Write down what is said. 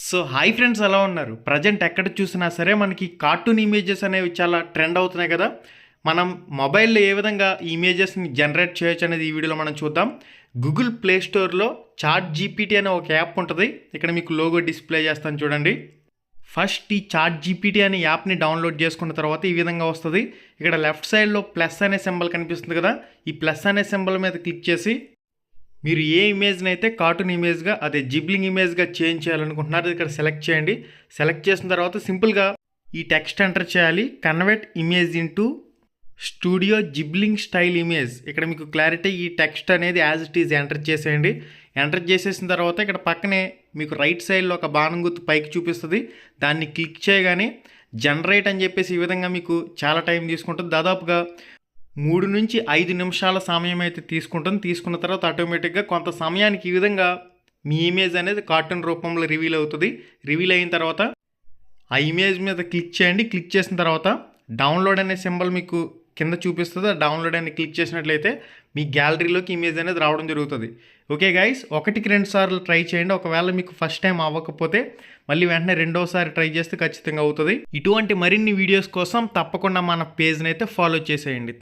So hi friends, ఎలా ఉన్నారు? Present ఎక్కడ చూసినా సరే మనకి కార్టూన్ ఇమేజెస్ అనేవి చాలా ట్రెండ్ అవుతున్నాయి కదా. మనం మొబైల్లో ఏ విధంగా ఈ ఇమేజెస్ని జనరేట్ చేయొచ్చు అనేది ఈ వీడియోలో మనం చూద్దాం. గూగుల్ ప్లే స్టోర్లో చాట్ జీపీటీ అనే ఒక యాప్ ఉంటుంది. ఇక్కడ మీకు లోగో డిస్ప్లే చేస్తాను చూడండి. ఫస్ట్ ఈ చాట్ జీపీటీ అనే యాప్ని డౌన్లోడ్ చేసుకున్న తర్వాత ఈ విధంగా వస్తుంది. ఇక్కడ లెఫ్ట్ సైడ్లో ప్లస్ అనే సింబల్ కనిపిస్తుంది కదా, ఈ ప్లస్ అనే సింబల్ మీద క్లిక్ చేసి మీరు ఏ ఇమేజ్ని అయితే కార్టూన్ ఇమేజ్గా, అదే జిబ్లింగ్ ఇమేజ్గా చేంజ్ చేయాలనుకుంటున్నారు ఇక్కడ సెలెక్ట్ చేయండి. సెలెక్ట్ చేసిన తర్వాత సింపుల్గా ఈ టెక్స్ట్ ఎంటర్ చేయాలి. కన్వర్ట్ ఇమేజ్ ఇంటూ స్టూడియో జిబ్లింగ్ స్టైల్ ఇమేజ్. ఇక్కడ మీకు క్లారిటీ ఈ టెక్స్ట్ అనేది యాజ్ ఇట్ ఈజ్ ఎంటర్ చేసేయండి. ఎంటర్ చేసేసిన తర్వాత ఇక్కడ పక్కనే మీకు రైట్ సైడ్లో ఒక బాణం గుర్తు పైకి చూపిస్తుంది. దాన్ని క్లిక్ చేయగానే జనరేట్ అని చెప్పేసి ఈ విధంగా మీకు చాలా టైం తీసుకుంటుంది. దాదాపుగా 3 నుంచి 5 నిమిషాల సమయం అయితే తీసుకుంటుంది. తీసుకున్న తర్వాత ఆటోమేటిక్గా కొంత సమయానికి ఈ విధంగా మీ ఇమేజ్ అనేది కార్టూన్ రూపంలో రివీల్ అవుతుంది. రివీల్ అయిన తర్వాత ఆ ఇమేజ్ మీద క్లిక్ చేయండి. క్లిక్ చేసిన తర్వాత డౌన్లోడ్ అనే సింబల్ మీకు కింద చూపిస్తుంది. ఆ డౌన్లోడ్ అని క్లిక్ చేసినట్లయితే మీ గ్యాలరీలోకి ఇమేజ్ అనేది రావడం జరుగుతుంది. ఓకే గైస్, 1కి 2 సార్లు ట్రై చేయండి. ఒకవేళ మీకు ఫస్ట్ టైం అవ్వకపోతే మళ్ళీ వెంటనే రెండోసారి ట్రై చేస్తే ఖచ్చితంగా అవుతుంది. ఇటువంటి మరిన్ని వీడియోస్ కోసం తప్పకుండా మన పేజ్ని అయితే ఫాలో చేసేయండి.